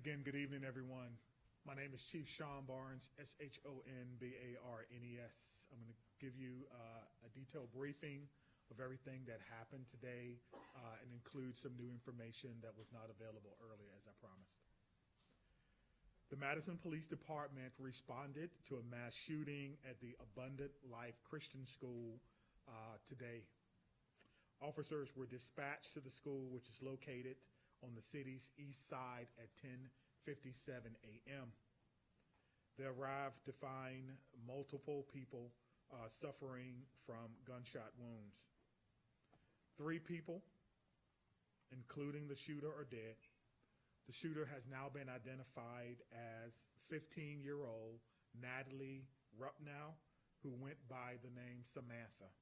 Again, good evening, everyone. My name is Chief Sean Barnes, Shonbarnes. I'm going to give you a detailed briefing of everything that happened today and include some new information that was not available earlier, as I promised. The Madison Police Department responded to a mass shooting at the Abundant Life Christian School today. Officers were dispatched to the school, which is located on the city's east side at 10:57 a.m. They arrived to find multiple people suffering from gunshot wounds. 3 people, including the shooter, are dead. The shooter has now been identified as 15-year-old Natalie Rupnow, who went by the name Samantha.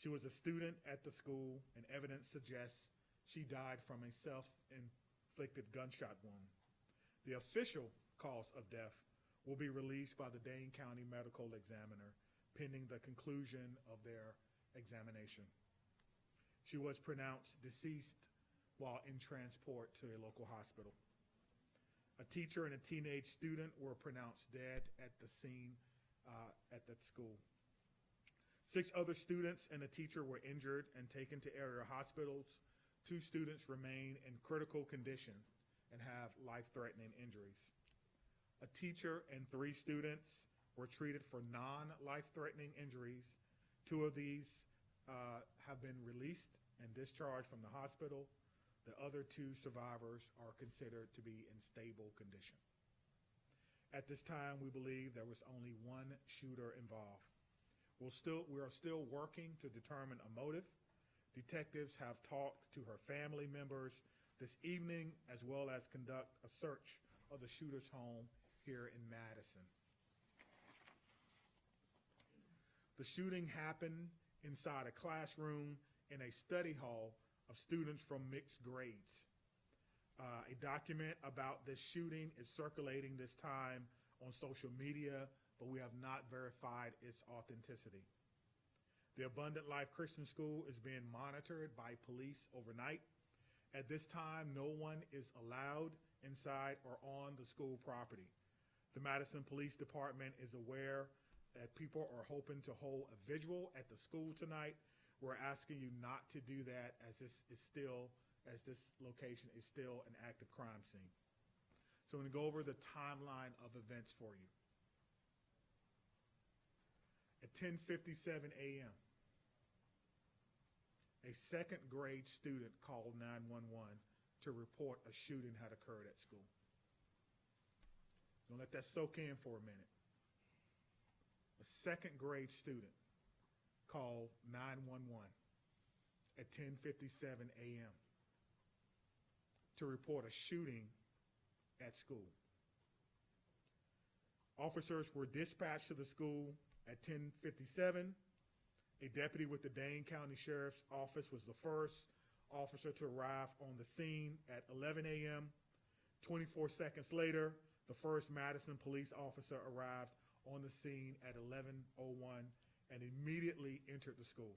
She was a student at the school, and evidence suggests she died from a self-inflicted gunshot wound. The official cause of death will be released by the Dane County Medical Examiner pending the conclusion of their examination. She was pronounced deceased while in transport to a local hospital. A teacher and a teenage student were pronounced dead at the scene at that school. 6 other students and a teacher were injured and taken to area hospitals. 2 students remain in critical condition and have life-threatening injuries. A teacher and 3 students were treated for non-life-threatening injuries. 2 of these have been released and discharged from the hospital. The other 2 survivors are considered to be in stable condition. At this time, we believe there was only 1 shooter involved. We are still working to determine a motive. Detectives have talked to her family members this evening, as well as conduct a search of the shooter's home here in Madison. The shooting happened inside a classroom in a study hall of students from mixed grades. A document about this shooting is circulating this time on social media, but we have not verified its authenticity. The Abundant Life Christian School is being monitored by police overnight. At this time, no one is allowed inside or on the school property. The Madison Police Department is aware that people are hoping to hold a vigil at the school tonight. We're asking you not to do that, as this location is still an active crime scene. So I'm going to go over the timeline of events for you. At 10:57 a.m., a second grade student called 911 to report a shooting had occurred at school. Don't let that soak in for a minute. A second grade student called 911 at 10:57 a.m. to report a shooting at school. Officers were dispatched to the school at 10:57. A deputy with the Dane County Sheriff's Office was the first officer to arrive on the scene at 11 a.m. 24 seconds later, the first Madison police officer arrived on the scene at 11:01 and immediately entered the school.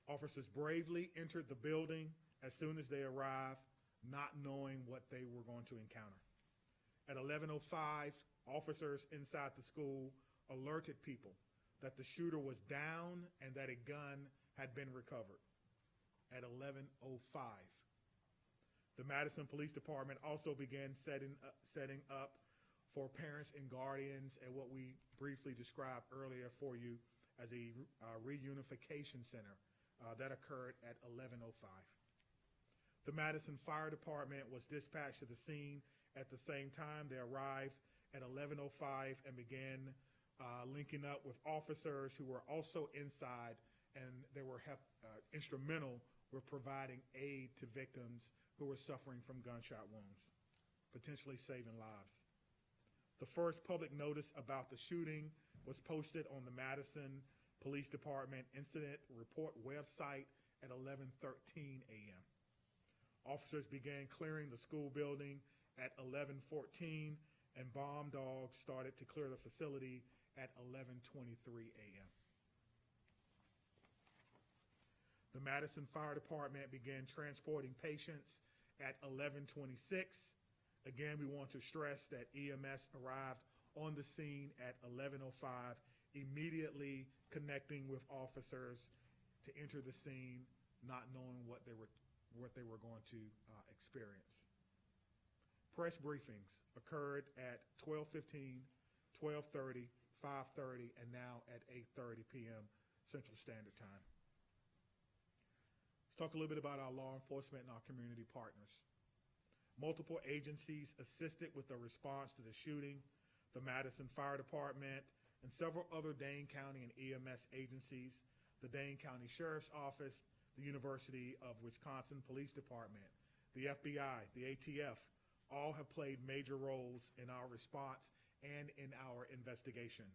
Officers bravely entered the building as soon as they arrived, not knowing what they were going to encounter. At 11:05, officers inside the school alerted people that the shooter was down and that a gun had been recovered. At 11:05, the Madison Police Department also began setting up for parents and guardians at what we briefly described earlier for you as a reunification center that occurred at 11:05. The Madison Fire Department was dispatched to the scene at the same time. They arrived at 11:05 and began linking up with officers who were also inside, and they were instrumental with providing aid to victims who were suffering from gunshot wounds, potentially saving lives. The first public notice about the shooting was posted on the Madison Police Department Incident Report website at 11:13 a.m. Officers began clearing the school building at 11:14, and bomb dogs started to clear the facility at 11:23 a.m. The Madison Fire Department began transporting patients at 11:26. Again, we want to stress that EMS arrived on the scene at 11:05, immediately connecting with officers to enter the scene, not knowing what they were going to experience. Press briefings occurred at 12:15, 12:30, 5:30, and now at 8:30 p.m. Central Standard Time. Let's talk a little bit about our law enforcement and our community partners. Multiple agencies assisted with the response to the shooting. The Madison Fire Department and several other Dane County and EMS agencies, the Dane County Sheriff's Office, the University of Wisconsin Police Department, the FBI, the ATF, all have played major roles in our response and in our investigation.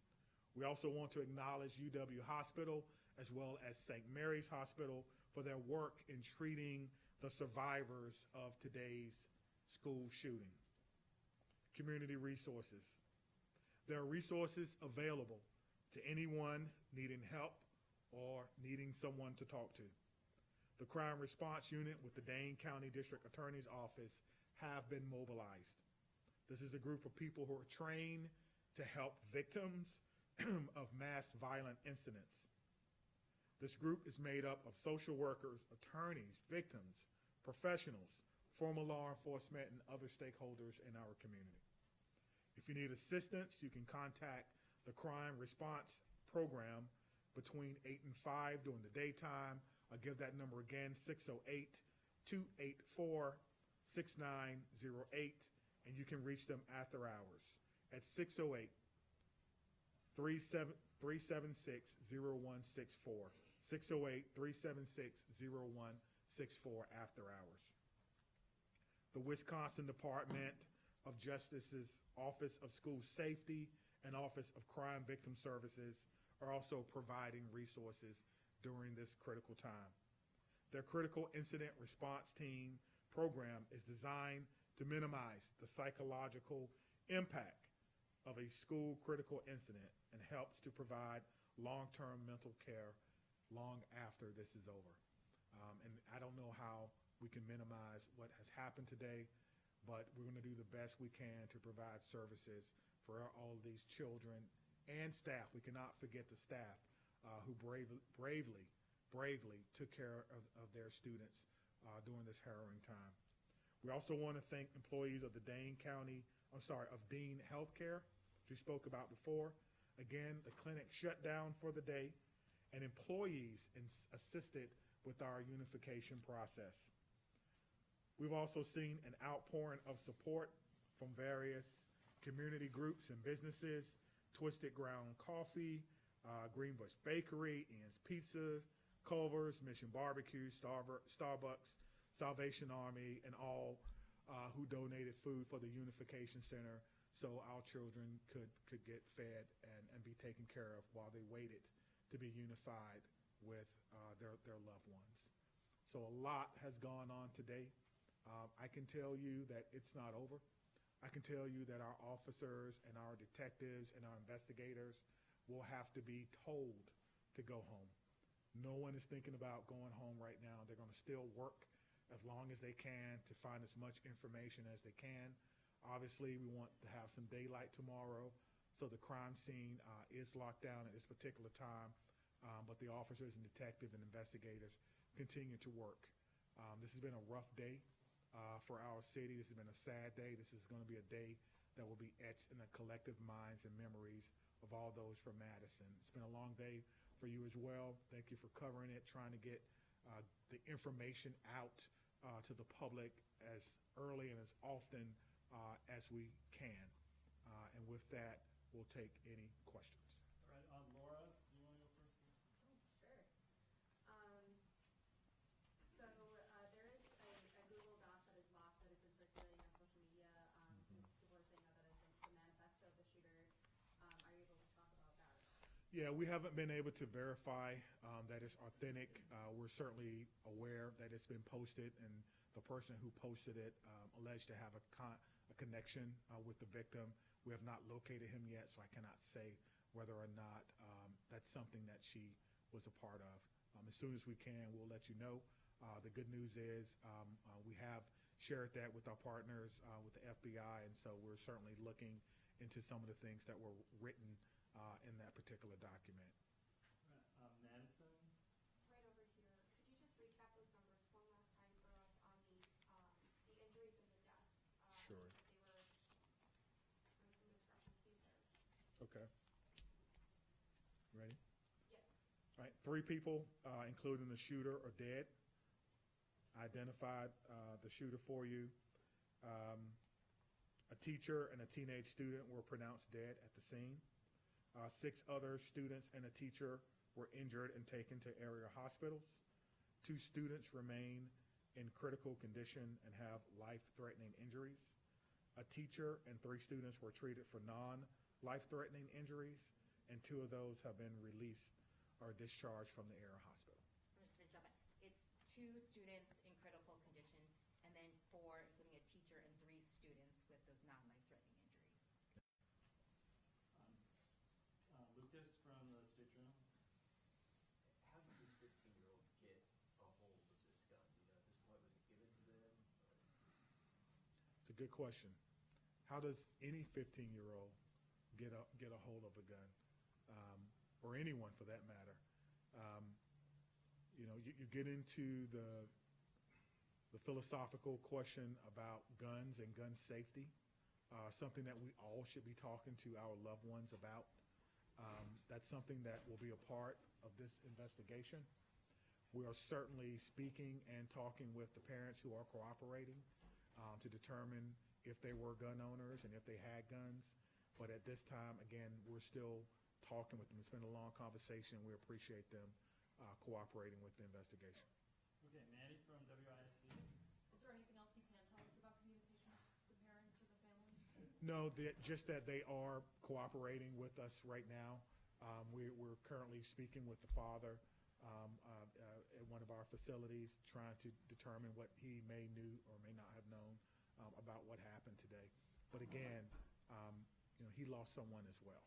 We also want to acknowledge UW Hospital as well as St. Mary's Hospital for their work in treating the survivors of today's school shooting. Community resources. There are resources available to anyone needing help or needing someone to talk to. The Crime Response Unit with the Dane County District Attorney's Office have been mobilized. This is a group of people who are trained to help victims of mass violent incidents. This group is made up of social workers, attorneys, victims, professionals, former law enforcement, and other stakeholders in our community. If you need assistance, you can contact the Crime Response Program between 8 and 5 during the daytime. I'll give that number again, 608-284-6908, and you can reach them after hours at 608-376-0164, 608-376-0164 after hours. The Wisconsin Department of Justice's Office of School Safety and Office of Crime Victim Services are also providing resources during this critical time. Their Critical Incident Response Team program is designed to minimize the psychological impact of a school critical incident and helps to provide long-term mental care long after this is over. And I don't know how we can minimize what has happened today, but we're going to do the best we can to provide services for all of these children and staff. We cannot forget the staff who bravely took care of their students during this harrowing time. We also want to thank employees of the Dean Healthcare, which we spoke about before. Again, the clinic shut down for the day, and employees assisted with our unification process. We've also seen an outpouring of support from various community groups and businesses: Twisted Ground Coffee, Greenbush Bakery, Ian's Pizza, Culver's, Mission Barbecue, Starbucks, Salvation Army, and all who donated food for the Unification Center so our children could get fed and be taken care of while they waited to be unified with their loved ones. So a lot has gone on today. I can tell you that it's not over. I can tell you that our officers and our detectives and our investigators will have to be told to go home. No one is thinking about going home right now. They're going to still work as long as they can to find as much information as they can. Obviously, we want to have some daylight tomorrow, so the crime scene is locked down at this particular time, but the officers and detectives and investigators continue to work. This has been a rough day for our city. This has been a sad day. This is going to be a day that will be etched in the collective minds and memories of all those from Madison. It's been a long day for you as well. Thank you for covering it, trying to get the information out to the public as early and as often as we can. And with that, we'll take any questions. All right, Laura, you want to go first? Sure. So there is a Google Doc that is locked that has been circulating on social media. People are saying that is the manifesto of the shooter. Are you able to talk about that? Yeah, we haven't been able to verify that it's authentic. We're certainly aware that it's been posted, and the person who posted it alleged to have a connection with the victim. We have not located him yet, so I cannot say whether or not that's something that she was a part of. As soon as we can, we'll let you know. The good news is we have shared that with our partners, with the FBI, and so we're certainly looking into some of the things that were written in that particular document. Madison? Right over here, could you just recap those numbers one last time for us on the injuries and the deaths? Sure. There was some discrepancy there. Okay. Ready? Yes. All right, 3 people, including the shooter, are dead. Identified the shooter for you. A teacher and a teenage student were pronounced dead at the scene. 6 other students and a teacher were injured and taken to area hospitals. 2 students remain in critical condition and have life-threatening injuries. A teacher and 3 students were treated for non-life-threatening injuries, and 2 of those have been released or discharged from the area hospital. I'm just going to jump in. It's 2 students in critical condition, and then 4, including a teacher and 3 students with those non-life-threatening injuries. Lucas from the State Journal? How did these 15-year-olds get a hold of this gun? You know, at this point, was it given to them? It's a good question. How does any 15-year-old get a hold of a gun, or anyone for that matter? You know, you get into the philosophical question about guns and gun safety, something that we all should be talking to our loved ones about. That's something that will be a part of this investigation. We are certainly speaking and talking with the parents who are cooperating to determine if they were gun owners and if they had guns. But at this time, again, we're still talking with them. It's been a long conversation. We appreciate them cooperating with the investigation. Okay, Maddie from WISC? Is there anything else you can tell us about communication with the parents or the family? No, just that they are cooperating with us right now. We're currently speaking with the father at one of our facilities, trying to determine what he may knew or may not have known about what happened today. But again, you know, he lost someone as well.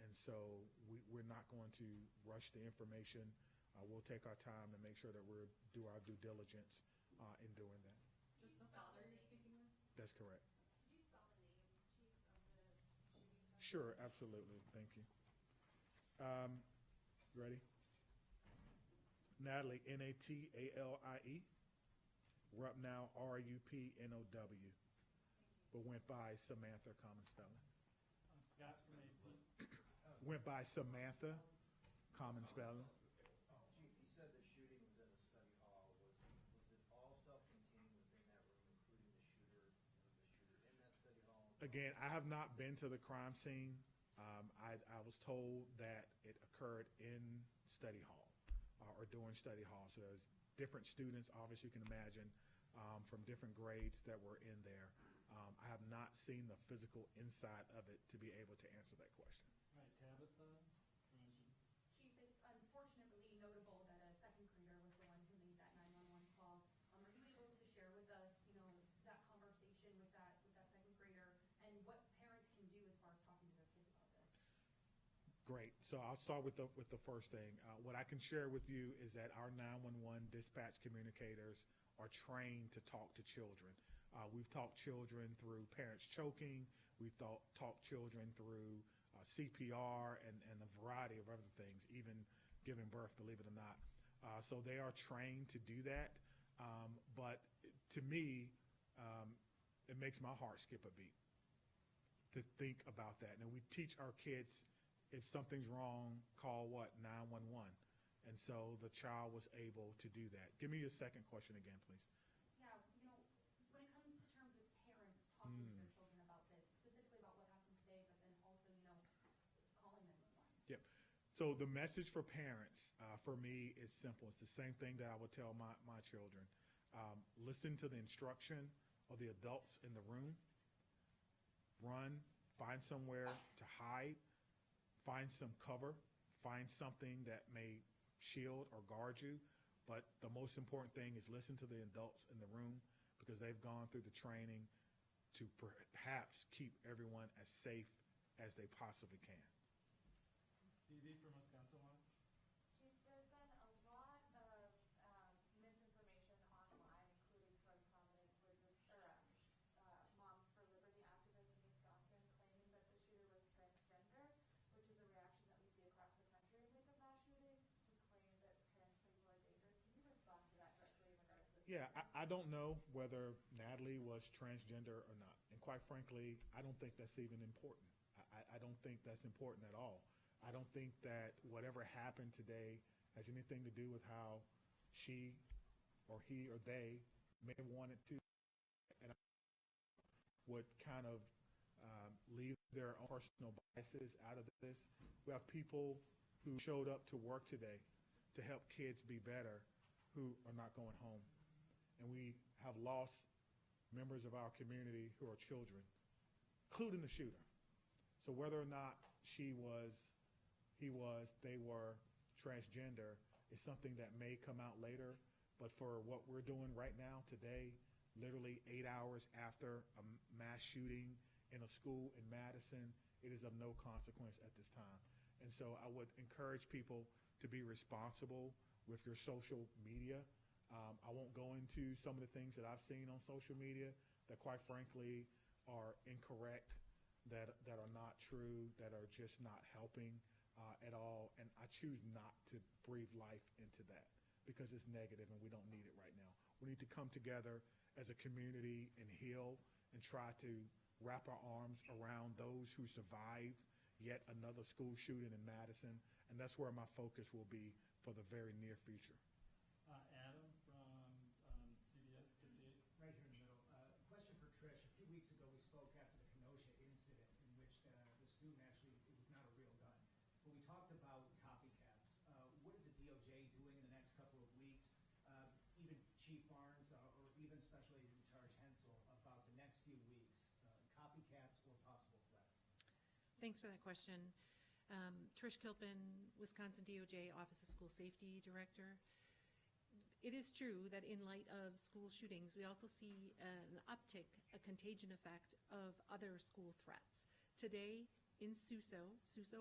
And so we're not going to rush the information. We'll take our time and make sure that we do our due diligence in doing that. Just the father you're speaking with? That's correct. Could you spell the name, Chief, of the shooting? Sure, absolutely. Thank you. Ready? Natalie, Natalie. Rupnow, Rupnow, but went by Samantha, common spelling. Scott from AP? Went by Samantha, common spelling. Chief, you said the shooting was at a study hall. Was it all self-contained within that room, including the shooter? Was the shooter in that study hall? Again, I have not been to the crime scene. I was told that it occurred in study hall or during study hall. So there's different students, obviously you can imagine, from different grades that were in there. I have not seen the physical inside of it to be able to answer that question. All right, Tabitha from Chief, it's unfortunately notable that a second grader was the one who made that 911 call. Are you able to share with us, you know, that conversation with that second grader and what parents can do as far as talking to their kids about this? Great. So I'll start with the first thing. What I can share with you is that our 911 dispatch communicators are trained to talk to children. We've talked children through parents choking. We've talked children through CPR and a variety of other things, even giving birth, believe it or not. So they are trained to do that. But to me, it makes my heart skip a beat to think about that. Now, we teach our kids, if something's wrong, call what? 911. And so the child was able to do that. Give me your second question again, please. Yeah, you know, when it comes to terms of parents talking to their children about this, specifically about what happened today, but then also, you know, calling 911. Yep. So the message for parents, for me, is simple. It's the same thing that I would tell my children. Listen to the instruction of the adults in the room. Run, find somewhere to hide, find some cover, find something that may shield or guard you. But the most important thing is listen to the adults in the room, because they've gone through the training to perhaps keep everyone as safe as they possibly can. Phoebe from Wisconsin Watch? Chief, there's been a lot of misinformation online, including from prominent Yeah, I don't know whether Natalie was transgender or not. And quite frankly, I don't think that's even important. I don't think that's important at all. I don't think that whatever happened today has anything to do with how she or he or they may have wanted to, and would kind of leave their own personal biases out of this. We have people who showed up to work today to help kids be better who are not going home. And we have lost members of our community who are children, including the shooter. So whether or not she was, he was, they were transgender is something that may come out later. But for what we're doing right now, today, literally 8 hours after a mass shooting in a school in Madison, it is of no consequence at this time. And so I would encourage people to be responsible with your social media. I won't go into some of the things that I've seen on social media that quite frankly are incorrect, that are not true, that are just not helping at all. And I choose not to breathe life into that because it's negative and we don't need it right now. We need to come together as a community and heal and try to wrap our arms around those who survived yet another school shooting in Madison. And that's where my focus will be for the very near future. Adam from CBS, Committee. Right here in the middle. Question for Trish. A few weeks ago, we spoke after the Kenosha incident in which the student actually, it was not a real gun. But we talked about copycats. What is the DOJ doing in the next couple of weeks? Even Chief Barnes or even Special Agent in Charge Hensel about the next few weeks, copycats or possible threats? Thanks for that question. Trish Kilpin, Wisconsin DOJ Office of School Safety Director. It is true that in light of school shootings, we also see an uptick, a contagion effect of other school threats. Today in SUSO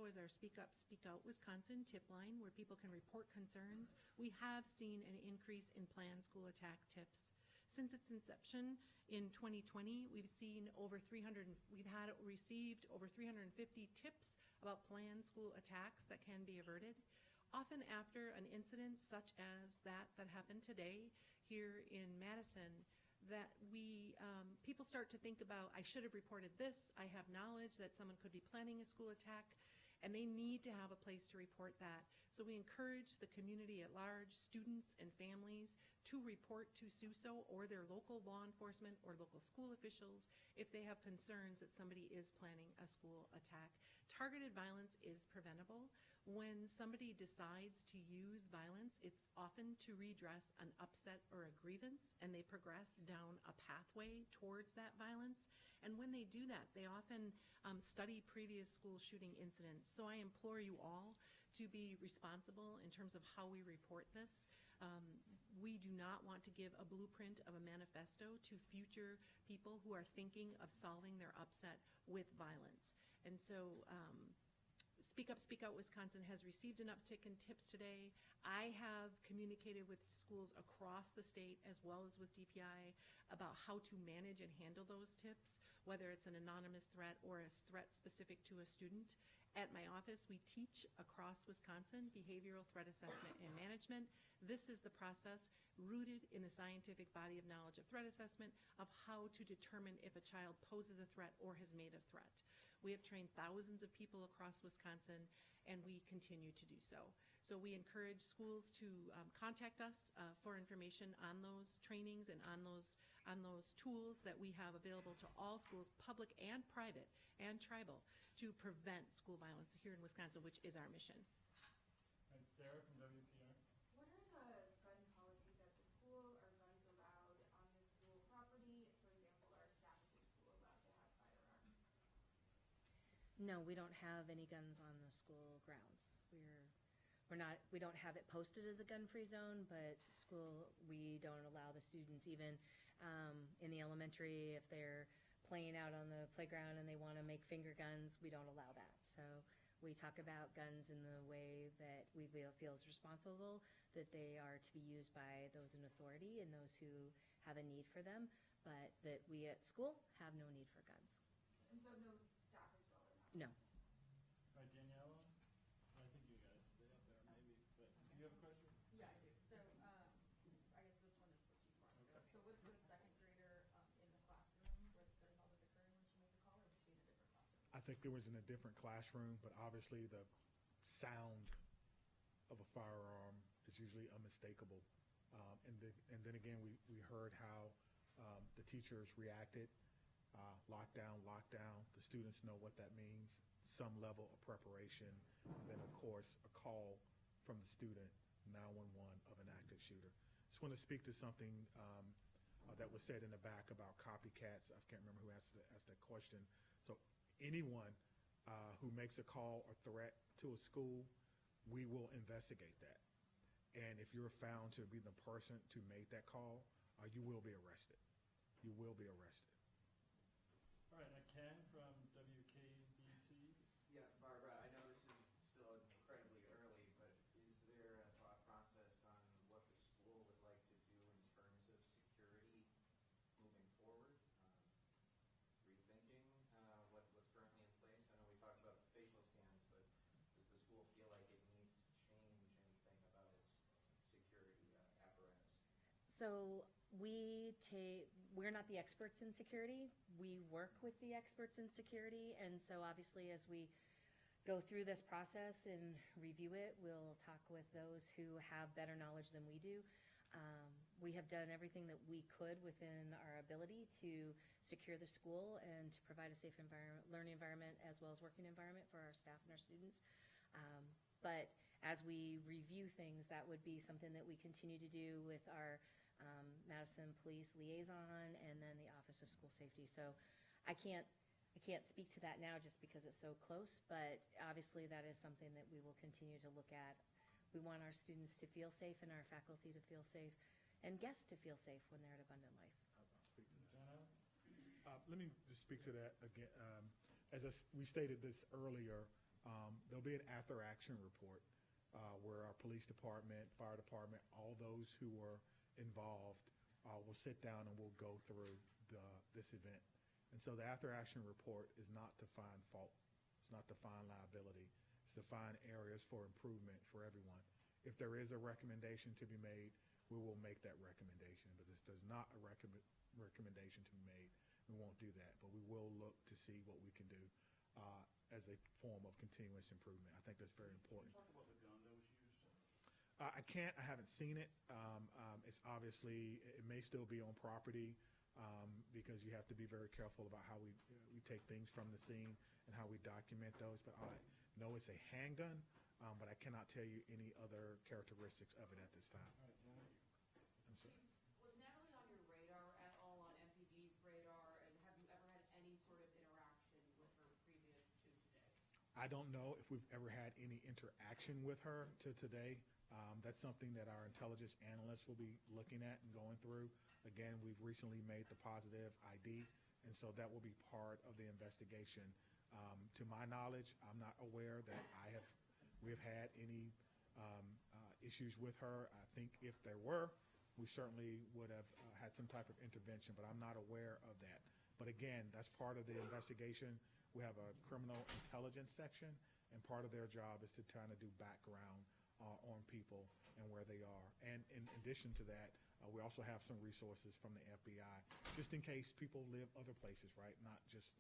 is our Speak Up, Speak Out Wisconsin tip line where people can report concerns. We have seen an increase in planned school attack tips. Since its inception in 2020, we've received over 350 tips about planned school attacks that can be averted. Often after an incident such as that happened today here in Madison, that people start to think about, I should have reported this, I have knowledge that someone could be planning a school attack, and they need to have a place to report that. So we encourage the community at large, students and families, to report to SUSO or their local law enforcement or local school officials if they have concerns that somebody is planning a school attack. Targeted violence is preventable. When somebody decides to use violence, it's often to redress an upset or a grievance, and they progress down a pathway towards that violence. And when they do that, they often study previous school shooting incidents. So I implore you all to be responsible in terms of how we report this. We do not want to give a blueprint of a manifesto to future people who are thinking of solving their upset with violence. And so Speak Up, Speak Out Wisconsin has received an uptick in tips today. I have communicated with schools across the state as well as with DPI about how to manage and handle those tips, whether it's an anonymous threat or a threat specific to a student. At my office, we teach across Wisconsin behavioral threat assessment and management. This is the process rooted in the scientific body of knowledge of threat assessment of how to determine if a child poses a threat or has made a threat. We have trained thousands of people across Wisconsin, and we continue to do so. So we encourage schools to contact us for information on those trainings and on those tools that we have available to all schools, public and private and tribal, to prevent school violence here in Wisconsin, which is our mission. And Sarah from WPR. What are the gun policies at the school? Are guns allowed on the school property? For example, are staff at the school allowed to have firearms? No, we don't have any guns on the school grounds. We don't have it posted as a gun-free zone, but school, we don't allow the students even in the elementary, if they're playing out on the playground and they want to make finger guns, we don't allow that. So we talk about guns in the way that we feel is responsible, that they are to be used by those in authority and those who have a need for them, but that we at school have no need for guns. And so no staff as well are not? No. All right, Daniela. I think you guys stay up there maybe, but do you have a question? Yeah, I do. So, I guess this one is for Chief Barnes. think it was in a different classroom, but obviously the sound of a firearm is usually unmistakable. And then again, we heard how the teachers reacted. Lockdown, lockdown. The students know what that means. Some level of preparation, and then of course a call from the student, 911, of an active shooter. Just want to speak to something that was said in the back about copycats. I can't remember who asked that question. So anyone who makes a call or threat to a school, we will investigate that. And if you're found to be the person to make that call, you will be arrested. You will be arrested. All right, Ken from WKBT. Yeah, Barbara, I know this is still incredibly early, but is there a thought process on what the school would like to do in terms of security moving forward? Rethinking what's currently in place? I know we talked about facial scans, but does the school feel like it needs to change anything about its security apparatus? So we're not the experts in security. We work with the experts in security, and so obviously as we go through this process and review it, we'll talk with those who have better knowledge than we do. We have done everything that we could within our ability to secure the school and to provide a safe learning environment as well as working environment for our staff and our students. But as we review things, that would be something that we continue to do with our Madison Police Liaison and then the Office of School Safety. So I can't speak to that now just because it's so close, but obviously that is something that we will continue to look at. We want our students to feel safe and our faculty to feel safe and guests to feel safe when they're at Abundant Life. I'll speak to that. Jenna? Let me just speak to that again. We stated this earlier, there'll be an after-action report where our police department, fire department, all those who were involved will sit down and we'll go through this event. And so the after-action report is not to find fault. It's not to find liability. It's to find areas for improvement for everyone. If there is a recommendation to be made, we will make that recommendation. But if there's not a recommendation to be made, we won't do that. But we will look to see what we can do as a form of continuous improvement. I think that's very important. Can you talk about the gun that was used? I can't. I haven't seen it. It's obviously, it may still be on property because you have to be very careful about how we take things from the scene and how we document those. But I know it's a handgun, but I cannot tell you any other characteristics of it at this time. All right, Jenna? I'm sorry. Was Natalie on your radar at all, on MPD's radar, and have you ever had any sort of interaction with her previous to today? I don't know if we've ever had any interaction with her to today. That's something that our intelligence analysts will be looking at and going through. Again, we've recently made the positive ID, and so that will be part of the investigation. To my knowledge, I'm not aware that we have had any issues with her. I think if there were, we certainly would have had some type of intervention, but I'm not aware of that. But again, that's part of the investigation. We have a criminal intelligence section, and part of their job is to try to do background on people and where they are. And in addition to that, we also have some resources from the FBI, just in case people live other places, right? Not just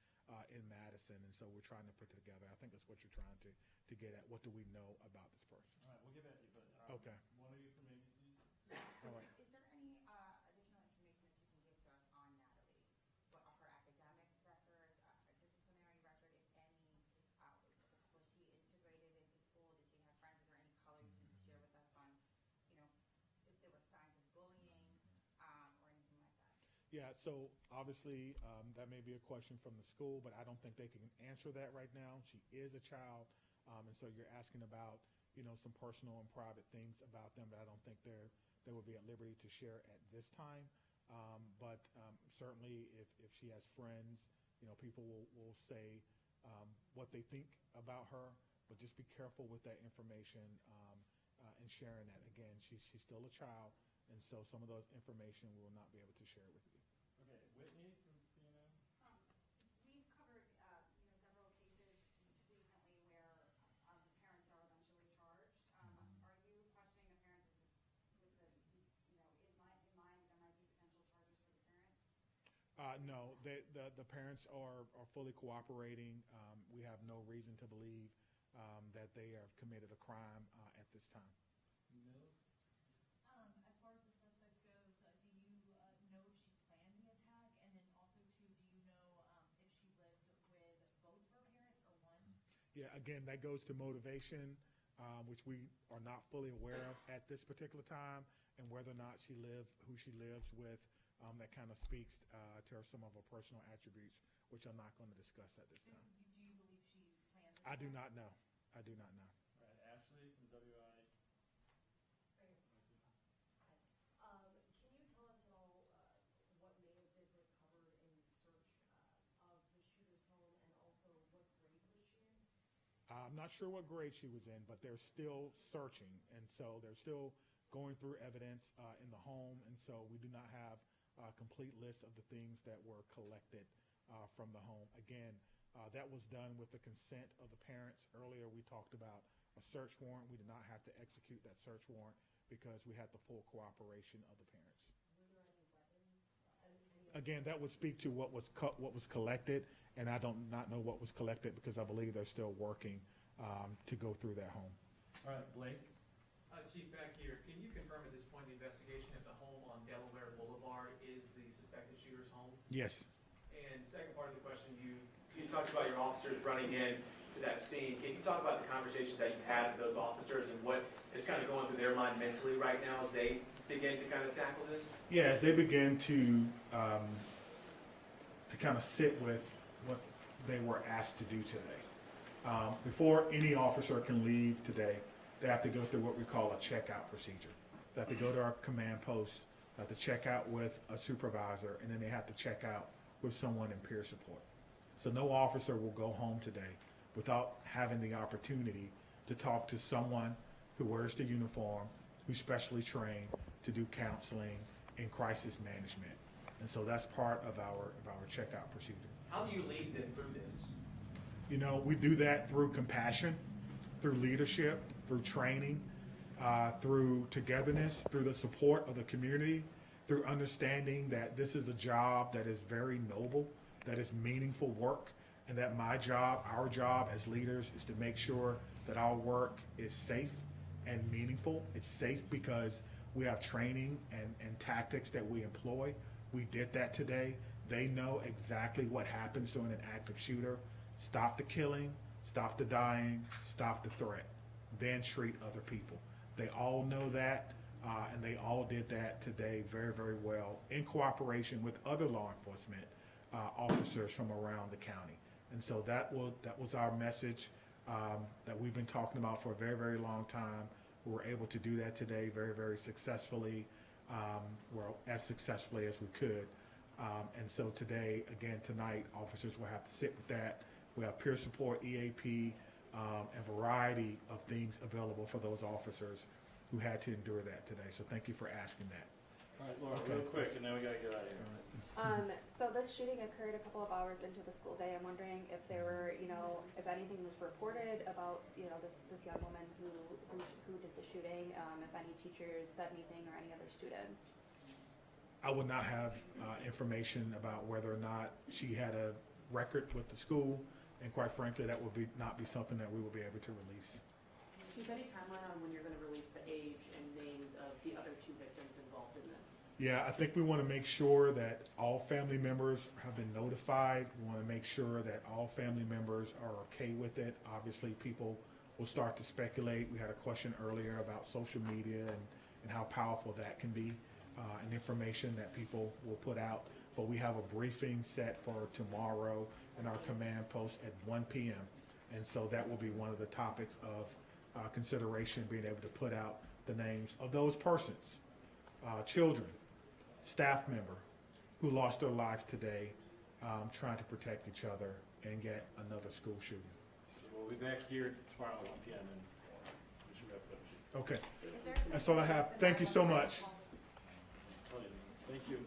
in Madison. And so we're trying to put it together. I think that's what you're trying to get at. What do we know about this person? All right, we'll get back to you, but Okay. one of you from ABC? All right. Is there any additional information that you can give to us on Natalie? What her academic record, disciplinary record, if any? Was she integrated into school? Did she have friends? Is there any color you can share with us on, if there were signs of bullying or anything like that? Yeah, so obviously that may be a question from the school, but I don't think they can answer that right now. She is a child, and so you're asking about, some personal and private things about them that I don't think they would be at liberty to share at this time. But certainly if she has friends, people will say what they think about her, but just be careful with that information and sharing that. Again, she's still a child, and so some of those information we will not be able to share with you. Okay, Whitney from CNN? We've covered, several cases recently where parents are eventually charged. Are you questioning the parents with the, in mind there might be potential charges for the parents? No, the parents are fully cooperating. We have no reason to believe that they have committed a crime at this time. Mills? As far as the suspect goes, do you know if she planned the attack? And then also too, do you know if she lived with both of her parents or one? Yeah, again, that goes to motivation, which we are not fully aware of at this particular time, and whether or not who she lives with. That kind of speaks to some of her personal attributes, which I'm not going to discuss at this time. Do you believe she planned this? I do not know. I do not know. All right, Ashley from WI. Can you tell us at all what may have been recovered in search of the shooter's home, and also what grade was she in? I'm not sure what grade she was in, but they're still searching, and so they're still going through evidence in the home, and so we do not have a complete list of the things that were collected from the home. Again, that was done with the consent of the parents. Earlier, we talked about a search warrant. We did not have to execute that search warrant because we had the full cooperation of the parents. Were there any weapons? Again, that would speak to what was collected, and I don't not know what was collected because I believe they're still working to go through that home. All right, Blake? Chief, back here, can you confirm at this point the investigation of the home on Delaware Boulevard is the suspected shooter's home? Yes. And second part of the question, you talked about your officers running in to that scene. Can you talk about the conversations that you've had with those officers and what is kind of going through their mind mentally right now as they begin to kind of tackle this? Yeah, as they begin to kind of sit with what they were asked to do today. Before any officer can leave today, they have to go through what we call a checkout procedure. They have to go to our command post, they have to check out with a supervisor, and then they have to check out with someone in peer support. So no officer will go home today without having the opportunity to talk to someone who wears the uniform, who's specially trained to do counseling and crisis management. And so that's part of our checkout procedure. How do you lead them through this? You know, we do that through compassion, through leadership, through training, through togetherness, through the support of the community, through understanding that this is a job that is very noble, that is meaningful work, and that my job, our job as leaders is to make sure that our work is safe and meaningful. It's safe because we have training and tactics that we employ. We did that today. They know exactly what happens during an active shooter. Stop the killing, stop the dying, stop the threat, then treat other people. They all know that, and they all did that today very, very well in cooperation with other law enforcement officers from around the county. And so that was our message that we've been talking about for a very, very long time. We were able to do that today very, very successfully, well, as successfully as we could. And so today, again, tonight, officers will have to sit with that. We have peer support, EAP, and a variety of things available for those officers who had to endure that today. So thank you for asking that. All right, Laura, real quick, and then we gotta get out of here. So this shooting occurred a couple of hours into the school day. I'm wondering if there were, if anything was reported about, this young woman who did the shooting, if any teachers said anything or any other students. I would not have information about whether or not she had a record with the school, and quite frankly, that would not be something that we will be able to release. Chief, any timeline on when you're going to release the age and names of the other two victims involved in this? Yeah, I think we want to make sure that all family members have been notified. We want to make sure that all family members are okay with it. Obviously, people will start to speculate. We had a question earlier about social media and how powerful that can be, and information that people will put out. But we have a briefing set for tomorrow in our command post at 1 p.m. And so that will be one of the topics of consideration, being able to put out the names of those persons, children, staff member who lost their life today trying to protect each other and get another school shooting. So we'll be back here tomorrow at 1 p.m. and we should wrap it up. Okay. That's all I have. Thank you so much. Thank you.